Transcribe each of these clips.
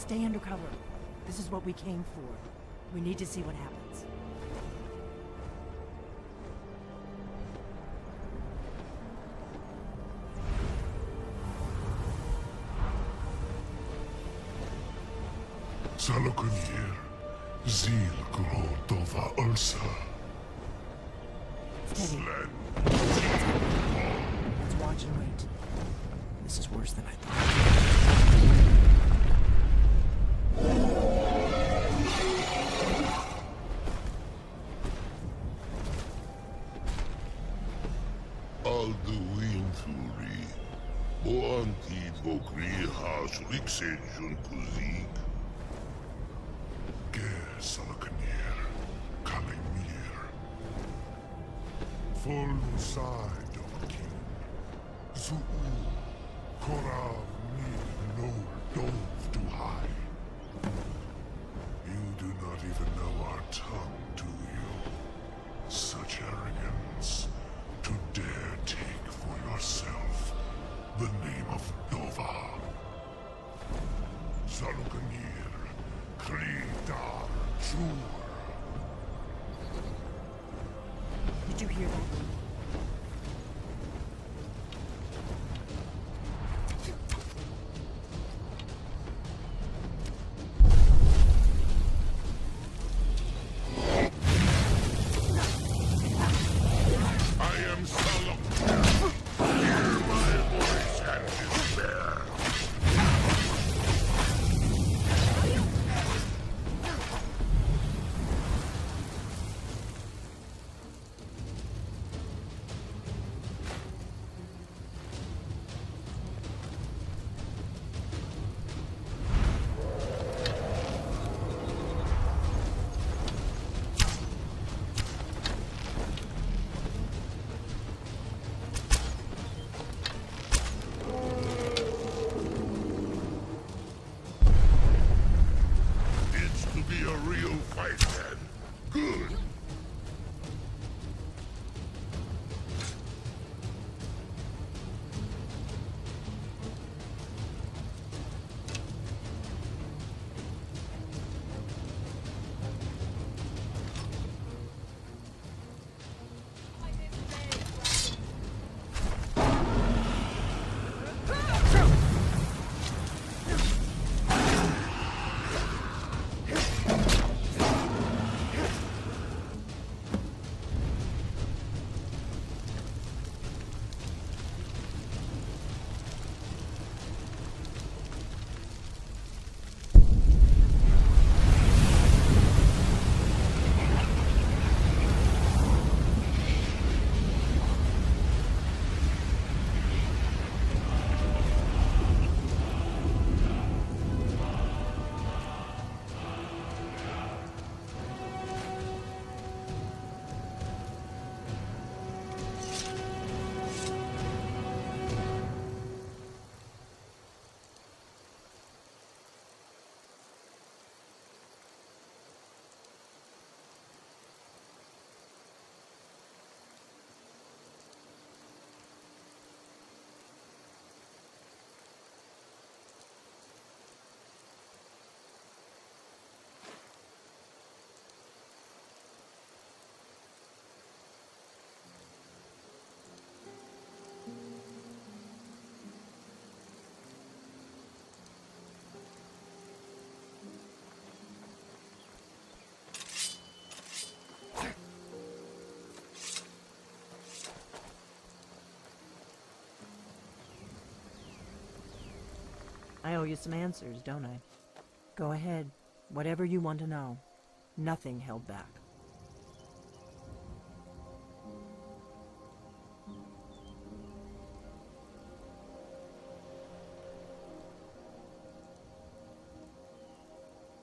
Stay undercover. This is what we came for. We need to see what happens. Sahloknir, Zil Gro Dova Ursa. Steady. Let's watch and wait. This is worse than I thought. Alduin Thuri, Boanti Vokri Has Rixenjun Kuzik. Ger Sahloknir, Kalimir. Full side of King. Zuu, Korav Mir no Dove to high. You do not even know our tongue, do you? Such arrogance. To dare take for yourself the name of Dova. Sahloknir, Kridar, Jur. Did you hear that? I owe you some answers, don't I? Go ahead. Whatever you want to know. Nothing held back.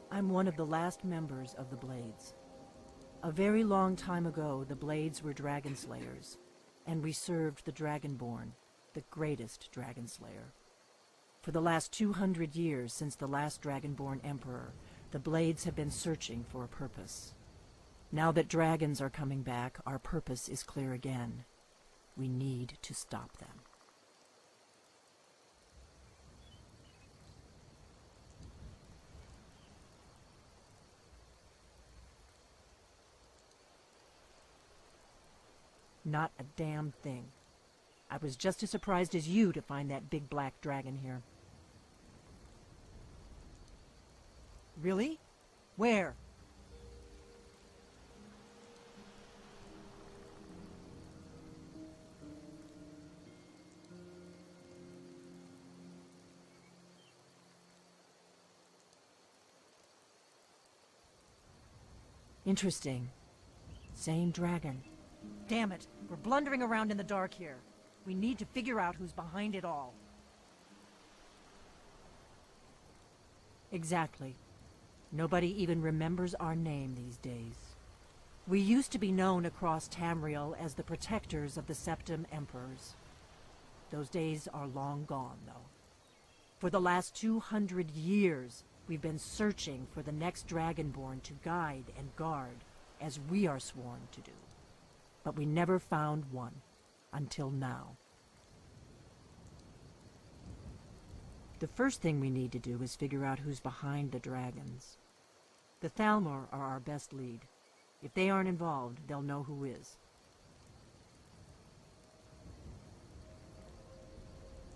I'm one of the last members of the Blades. A very long time ago, the Blades were Dragon Slayers, and we served the Dragonborn, the greatest Dragon Slayer. For the last 200 years since the last Dragonborn Emperor, the Blades have been searching for a purpose. Now that dragons are coming back, our purpose is clear again. We need to stop them. Not a damn thing. I was just as surprised as you to find that big black dragon here. Really? Where? Interesting. Same dragon. Damn it, we're blundering around in the dark here. We need to figure out who's behind it all. Exactly. Nobody even remembers our name these days. We used to be known across Tamriel as the protectors of the Septim Emperors. Those days are long gone, though. For the last 200 years, we've been searching for the next Dragonborn to guide and guard, as we are sworn to do. But we never found one, until now. The first thing we need to do is figure out who's behind the dragons. The Thalmor are our best lead. If they aren't involved, they'll know who is.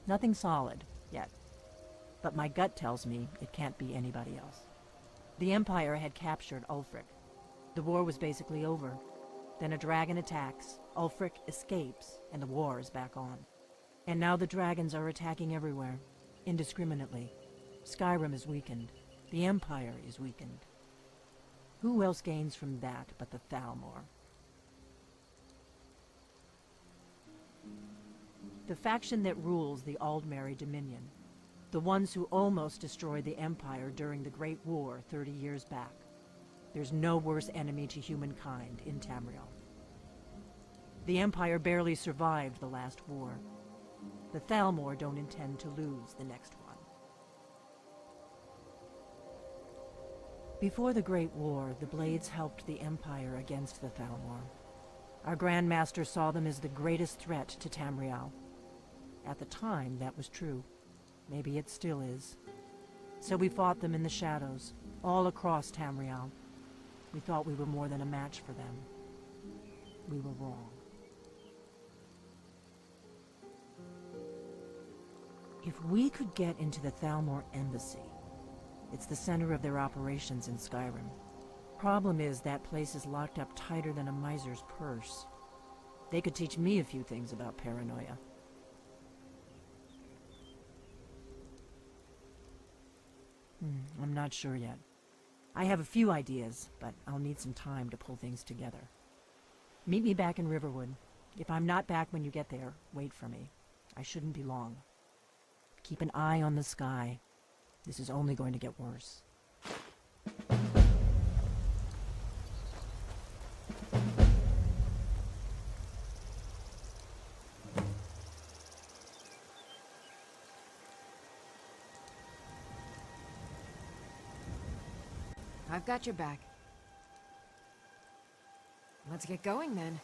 Nothing solid, yet. But my gut tells me it can't be anybody else. The Empire had captured Ulfric. The war was basically over. Then a dragon attacks, Ulfric escapes, and the war is back on. And now the dragons are attacking everywhere, indiscriminately. Skyrim is weakened. The Empire is weakened. Who else gains from that but the Thalmor? The faction that rules the Aldmeri Dominion. The ones who almost destroyed the Empire during the Great War 30 years back. There's no worse enemy to humankind in Tamriel. The Empire barely survived the last war. The Thalmor don't intend to lose the next one. Before the Great War, the Blades helped the Empire against the Thalmor. Our Grand Master saw them as the greatest threat to Tamriel. At the time, that was true. Maybe it still is. So we fought them in the shadows, all across Tamriel. We thought we were more than a match for them. We were wrong. If we could get into the Thalmor embassy, it's the center of their operations in Skyrim. Problem is, that place is locked up tighter than a miser's purse. They could teach me a few things about paranoia. I'm not sure yet. I have a few ideas, but I'll need some time to pull things together. Meet me back in Riverwood. If I'm not back when you get there, wait for me. I shouldn't be long. Keep an eye on the sky. This is only going to get worse. I've got your back. Let's get going then.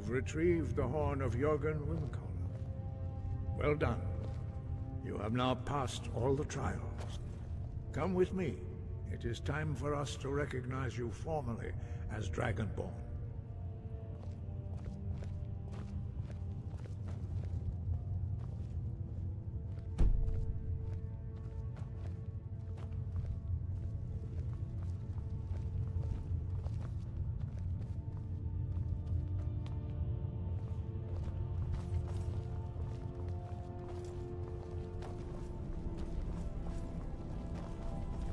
You've retrieved the horn of Jörgen Wimkoll. Well done. You have now passed all the trials. Come with me. It is time for us to recognize you formally as Dragonborn.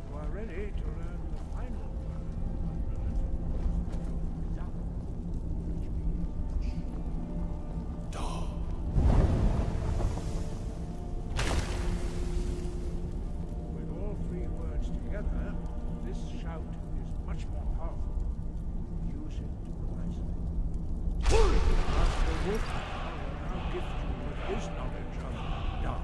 You are ready to learn the final word. With all three words together, this shout is much more powerful. Use it wisely. Master Wolfman will now gift you with his knowledge of Da.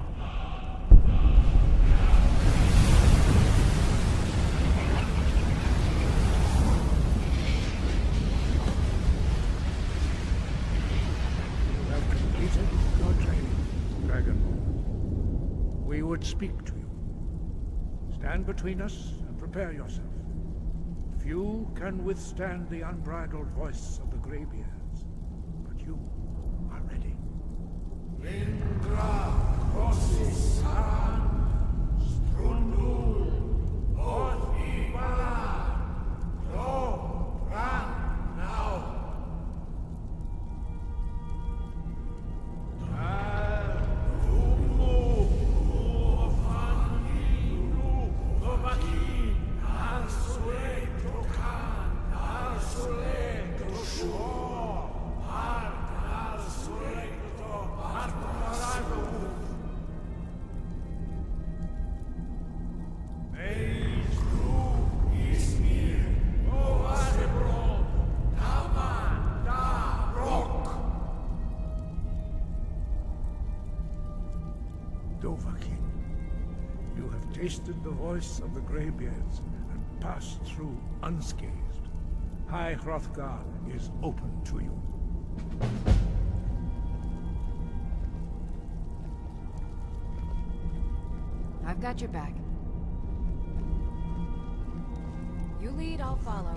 You have completed your training, Dragonborn. We would speak to you. Stand between us and prepare yourself. Few can withstand the unbridled voice of the Greybeards, but you are ready. Lindra, Rossi-san, Strundul, Oth-Ibala, Klo, Ran, now. Dovahkiin, you have tasted the voice of the Greybeards and passed through unscathed. High Hrothgar is open to you. I've got your back. You lead, I'll follow.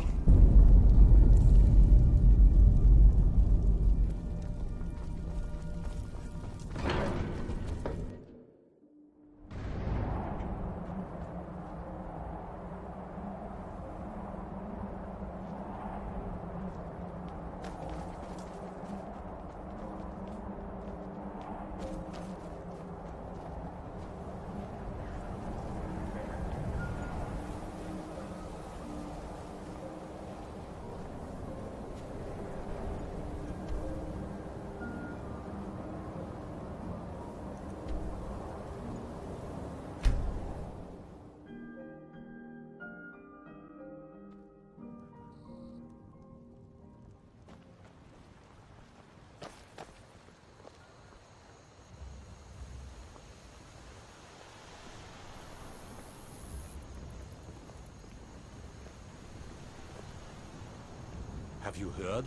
Have you heard?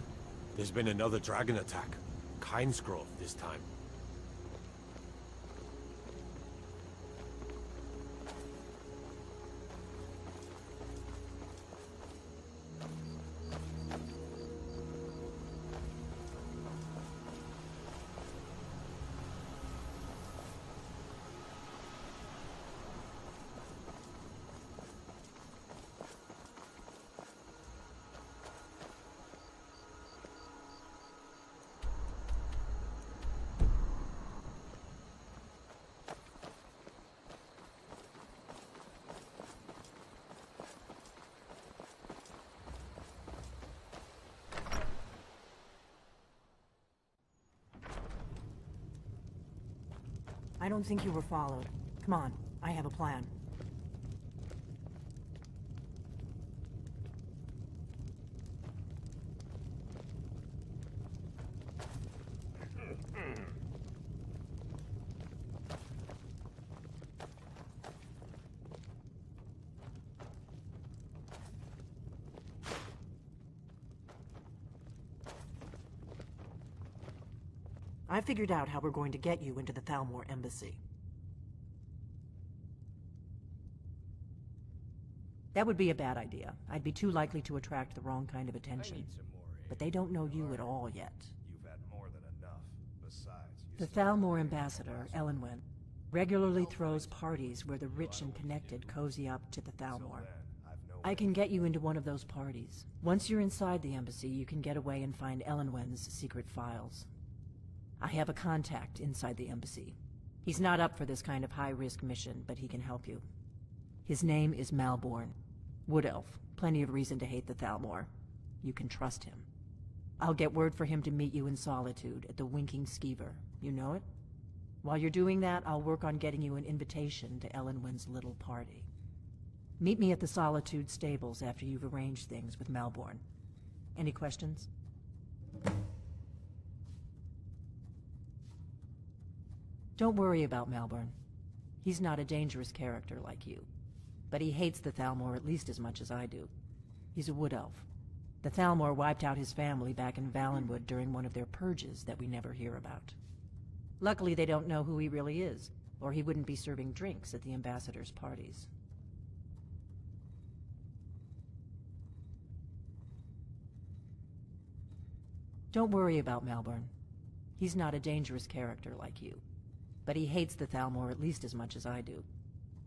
There's been another dragon attack. Kynesgrove this time. I don't think you were followed. Come on, I have a plan. I figured out how we're going to get you into the Thalmor embassy. That would be a bad idea. I'd be too likely to attract the wrong kind of attention. But they don't know you at all yet. You've had more than enough. Besides, The Thalmor ambassador, Elenwen, regularly throws parties where the rich and connected cozy up to the Thalmor. I can get you into one of those parties. Once you're inside the embassy, you can get away and find Elenwen's secret files. I have a contact inside the embassy. He's not up for this kind of high-risk mission, but he can help you. His name is Malborn. Wood Elf. Plenty of reason to hate the Thalmor. You can trust him. I'll get word for him to meet you in Solitude at the Winking Skeever. You know it? While you're doing that, I'll work on getting you an invitation to Elenwen's little party. Meet me at the Solitude stables after you've arranged things with Malborn. Any questions? Don't worry about Malborn. He's not a dangerous character like you. But he hates the Thalmor at least as much as I do. He's a wood elf. The Thalmor wiped out his family back in Valenwood during one of their purges that we never hear about. Luckily, they don't know who he really is, or he wouldn't be serving drinks at the ambassador's parties. Don't worry about Malborn. He's not a dangerous character like you. But he hates the Thalmor at least as much as I do.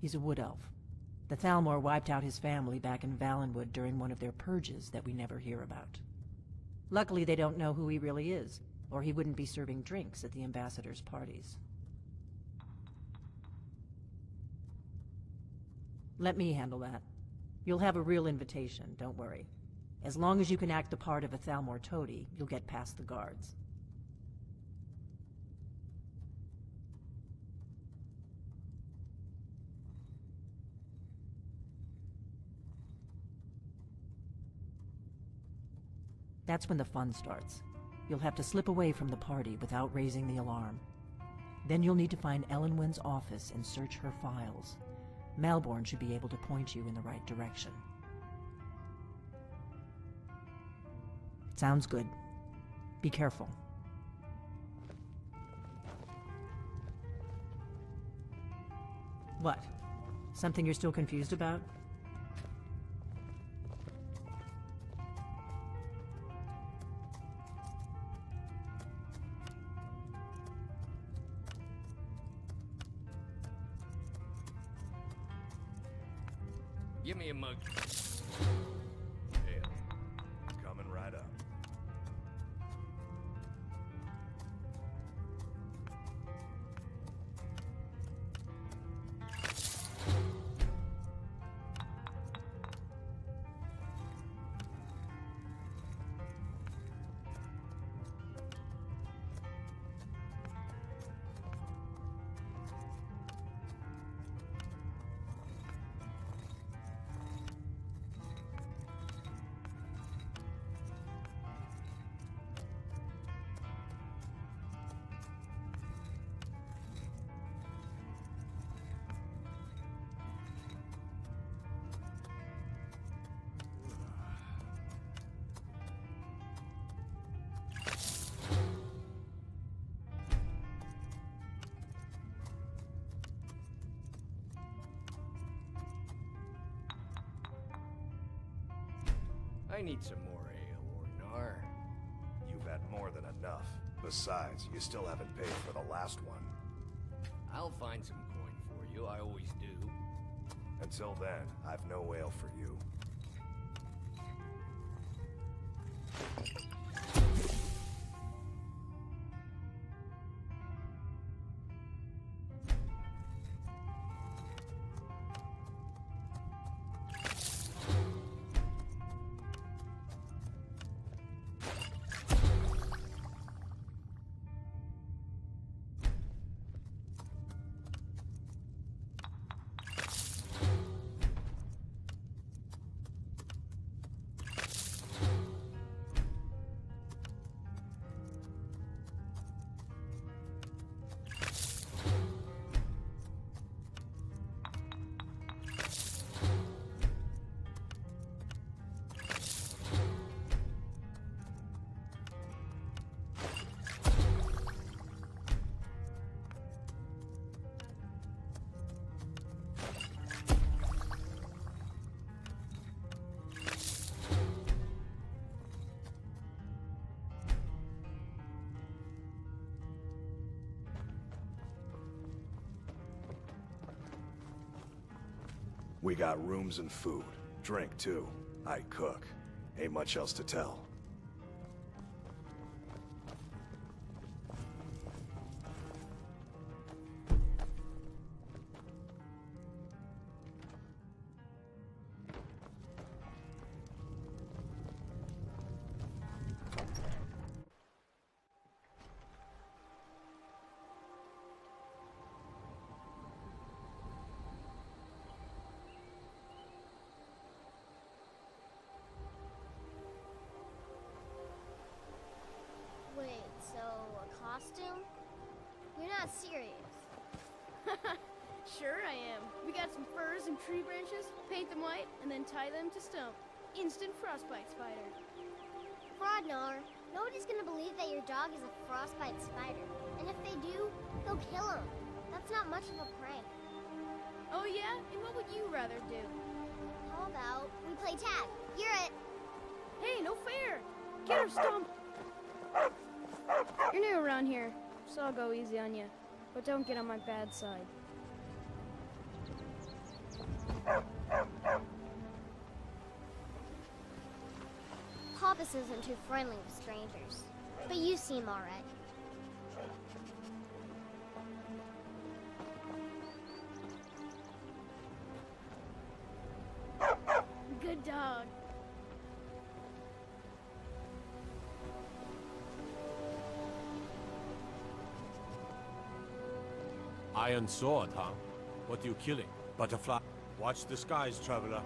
He's a wood elf. The Thalmor wiped out his family back in Valenwood during one of their purges that we never hear about. Luckily, they don't know who he really is, or he wouldn't be serving drinks at the ambassador's parties. Let me handle that. You'll have a real invitation, don't worry. As long as you can act the part of a Thalmor toady, you'll get past the guards. That's when the fun starts. You'll have to slip away from the party without raising the alarm. Then you'll need to find Elenwen's office and search her files. Malborn should be able to point you in the right direction. Sounds good. Be careful. What? Something you're still confused about? give me a mug. Yeah, coming right up. I need some more ale, Ornar. You've had more than enough. Besides, you still haven't paid for the last one. I'll find some coin for you, I always do. Until then, I've no ale for you. We got rooms and food. Drink, too. I cook. Ain't much else to tell. Wait, so a costume? You're not serious. Sure I am. We got some furs and tree branches, paint them white, and then tie them to stump. Instant frostbite spider. Frodnar, nobody's gonna believe that your dog is a frostbite spider. And if they do, they'll kill him. That's not much of a prank. Oh yeah? And what would you rather do? How about we play tag? You're it. Hey, no fair! Get her, Stump! You're new around here, so I'll go easy on you. But don't get on my bad side. Papas isn't too friendly with strangers. But you seem alright. Good dog. Iron sword, huh? What are you killing? Butterfly? Watch the skies, traveler.